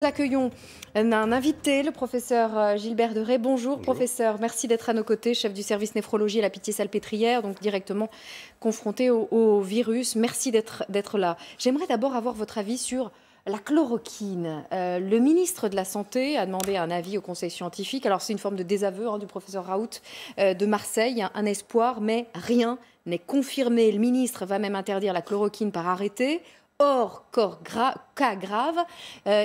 Nous accueillons un invité, le professeur Gilbert Deray. Bonjour, professeur, merci d'être à nos côtés, chef du service néphrologie à la Pitié-Salpêtrière, donc directement confronté au virus. Merci d'être là. J'aimerais d'abord avoir votre avis sur la chloroquine. Le ministre de la Santé a demandé un avis au conseil scientifique. Alors c'est une forme de désaveu du professeur Raoult de Marseille, un espoir, mais rien n'est confirmé. Le ministre va même interdire la chloroquine par arrêté. Or, cas grave,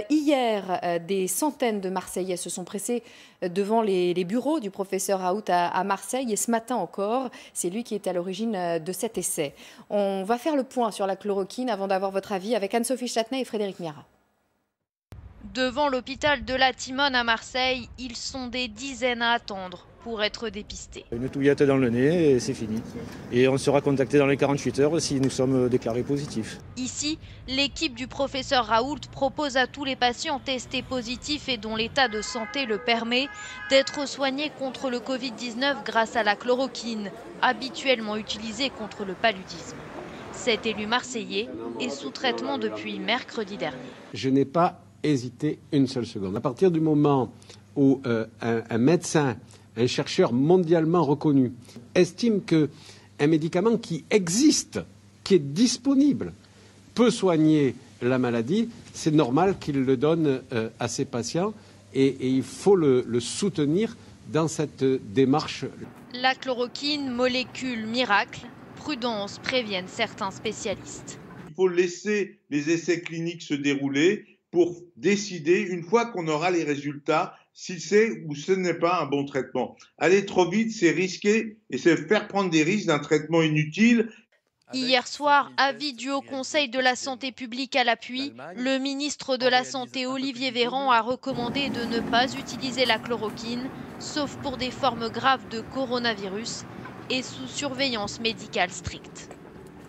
hier, des centaines de Marseillais se sont pressés devant les bureaux du professeur Raoult à Marseille. Et ce matin encore, c'est lui qui est à l'origine de cet essai. On va faire le point sur la chloroquine avant d'avoir votre avis avec Anne-Sophie Châtenay et Frédéric Miara. Devant l'hôpital de la Timone à Marseille, ils sont des dizaines à attendre pour être dépistés. Une touillette dans le nez et c'est fini. Et on sera contacté dans les 48 heures si nous sommes déclarés positifs. Ici, l'équipe du professeur Raoult propose à tous les patients testés positifs et dont l'état de santé le permet d'être soignés contre le Covid-19 grâce à la chloroquine, habituellement utilisée contre le paludisme. Cet élu marseillais est sous traitement depuis mercredi dernier. Je n'ai pas hésité une seule seconde. À partir du moment où un médecin, un chercheur mondialement reconnu, estime qu'un médicament qui existe, qui est disponible, peut soigner la maladie, c'est normal qu'il le donne à ses patients et il faut le soutenir dans cette démarche. La chloroquine, molécule miracle, prudence préviennent certains spécialistes. Il faut laisser les essais cliniques se dérouler pour décider, une fois qu'on aura les résultats, si c'est ou ce n'est pas un bon traitement. Aller trop vite, c'est risquer et c'est faire prendre des risques d'un traitement inutile. Hier soir, avis du Haut Conseil de la Santé publique à l'appui, le ministre de la Santé Olivier Véran a recommandé de ne pas utiliser la chloroquine, sauf pour des formes graves de coronavirus et sous surveillance médicale stricte.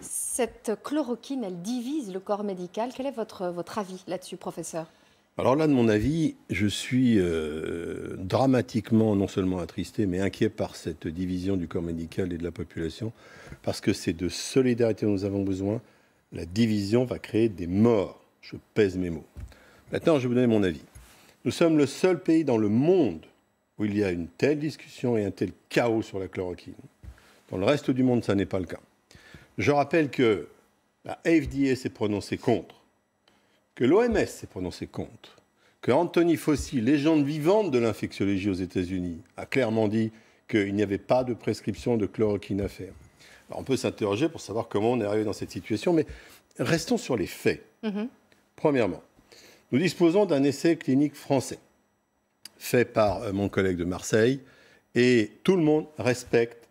Cette chloroquine, elle divise le corps médical. Quel est votre avis là-dessus, professeur ? Alors là, de mon avis, je suis dramatiquement non seulement attristé, mais inquiet par cette division du corps médical et de la population, parce que c'est de solidarité dont nous avons besoin. La division va créer des morts. Je pèse mes mots. Maintenant, je vais vous donner mon avis. Nous sommes le seul pays dans le monde où il y a une telle discussion et un tel chaos sur la chloroquine. Dans le reste du monde, ça n'est pas le cas. Je rappelle que la FDA s'est prononcée contre, que l'OMS s'est prononcée contre, que Anthony Fauci, légende vivante de l'infectiologie aux États-Unis, a clairement dit qu'il n'y avait pas de prescription de chloroquine à faire. Alors on peut s'interroger pour savoir comment on est arrivé dans cette situation, mais restons sur les faits. Premièrement, nous disposons d'un essai clinique français, fait par mon collègue de Marseille, et tout le monde respecte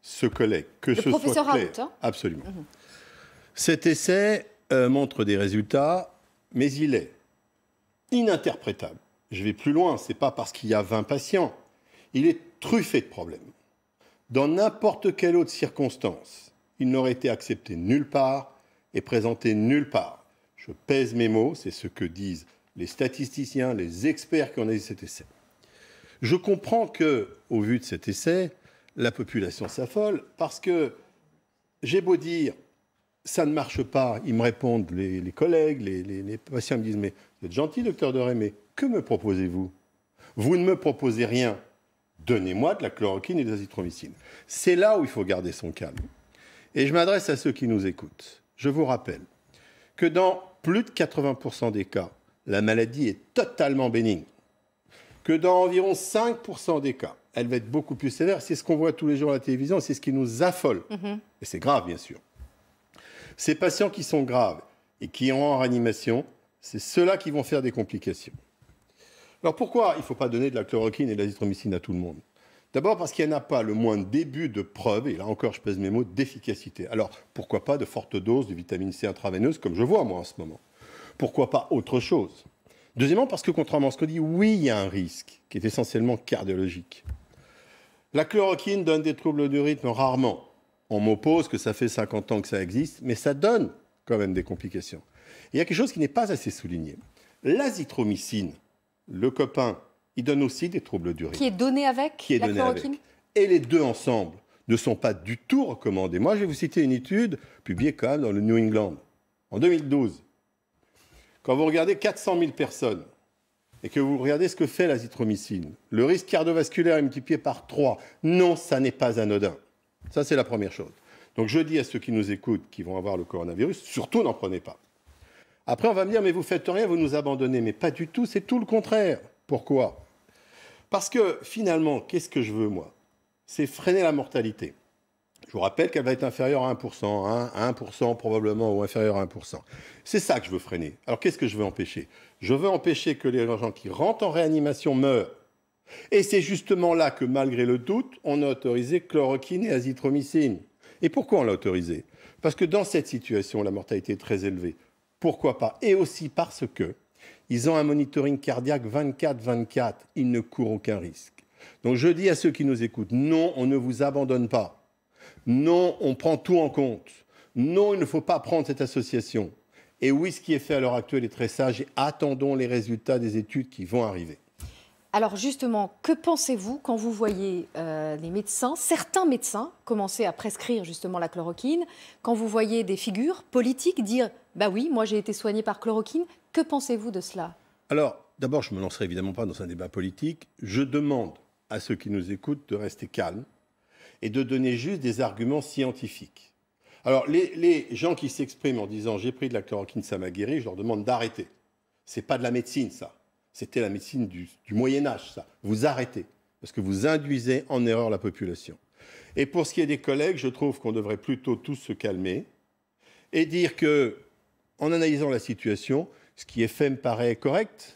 ce collègue, que ce soit clair. Raoult, hein ? Absolument. Cet essai montre des résultats, mais il est ininterprétable. Je vais plus loin, ce n'est pas parce qu'il y a 20 patients. Il est truffé de problèmes. Dans n'importe quelle autre circonstance, il n'aurait été accepté nulle part et présenté nulle part. Je pèse mes mots, c'est ce que disent les statisticiens, les experts qui ont analysé cet essai. Je comprends que, au vu de cet essai, la population s'affole parce que j'ai beau dire ça ne marche pas, ils me répondent, les collègues, les patients me disent mais vous êtes gentil, docteur Deray, mais que me proposez-vous? Vous ne me proposez rien. Donnez-moi de la chloroquine et de l'azithromycine. C'est là où il faut garder son calme. Et je m'adresse à ceux qui nous écoutent. Je vous rappelle que dans plus de 80% des cas, la maladie est totalement bénigne. Que dans environ 5% des cas, elle va être beaucoup plus sévère. C'est ce qu'on voit tous les jours à la télévision, c'est ce qui nous affole. Et c'est grave, bien sûr. Ces patients qui sont graves et qui sont en réanimation, c'est ceux-là qui vont faire des complications. Alors pourquoi il ne faut pas donner de la chloroquine et de l'azithromycine à tout le monde? D'abord parce qu'il n'y en a pas le moins début de preuve, et là encore je pèse mes mots, d'efficacité. Alors pourquoi pas de fortes doses de vitamine C intraveineuse, comme je vois moi en ce moment? Pourquoi pas autre chose? Deuxièmement, parce que contrairement à ce qu'on dit, oui, il y a un risque qui est essentiellement cardiologique. La chloroquine donne des troubles du rythme rarement. On m'oppose que ça fait 50 ans que ça existe, mais ça donne quand même des complications. Et il y a quelque chose qui n'est pas assez souligné. L'azithromycine, le copain, il donne aussi des troubles du rythme. Qui est donné avec la chloroquine ? Et les deux ensemble ne sont pas du tout recommandés. Moi, je vais vous citer une étude publiée quand même dans le New England, en 2012. Quand vous regardez 400 000 personnes et que vous regardez ce que fait l'azithromycine, le risque cardiovasculaire est multiplié par 3. Non, ça n'est pas anodin. Ça, c'est la première chose. Donc je dis à ceux qui nous écoutent, qui vont avoir le coronavirus, surtout n'en prenez pas. Après, on va me dire, mais vous faites rien, vous nous abandonnez. Mais pas du tout, c'est tout le contraire. Pourquoi? Parce que finalement, qu'est-ce que je veux, moi? C'est freiner la mortalité. Je vous rappelle qu'elle va être inférieure à 1%, à 1% probablement, ou inférieure à 1%. C'est ça que je veux freiner. Alors qu'est-ce que je veux empêcher? Je veux empêcher que les gens qui rentrent en réanimation meurent. Et c'est justement là que, malgré le doute, on a autorisé chloroquine et azithromycine. Et pourquoi on l'a autorisé? Parce que dans cette situation, la mortalité est très élevée. Pourquoi pas? Et aussi parce que ils ont un monitoring cardiaque 24/24. Ils ne courent aucun risque. Donc je dis à ceux qui nous écoutent, non, on ne vous abandonne pas. Non, on prend tout en compte. Non, il ne faut pas prendre cette association. Et oui, ce qui est fait à l'heure actuelle est très sage et attendons les résultats des études qui vont arriver. Alors justement, que pensez-vous quand vous voyez les médecins, certains médecins, commencer à prescrire justement la chloroquine, quand vous voyez des figures politiques dire « bah oui, moi j'ai été soigné par chloroquine », que pensez-vous de cela? Alors, d'abord, je ne me lancerai évidemment pas dans un débat politique. Je demande à ceux qui nous écoutent de rester calmes et de donner juste des arguments scientifiques. Alors, les gens qui s'expriment en disant « j'ai pris de la chloroquine, ça m'a guéri », je leur demande d'arrêter. Ce n'est pas de la médecine, ça. C'était la médecine du Moyen-Âge, ça. Vous arrêtez, parce que vous induisez en erreur la population. Et pour ce qui est des collègues, je trouve qu'on devrait plutôt tous se calmer et dire que, en analysant la situation, ce qui est fait me paraît correct,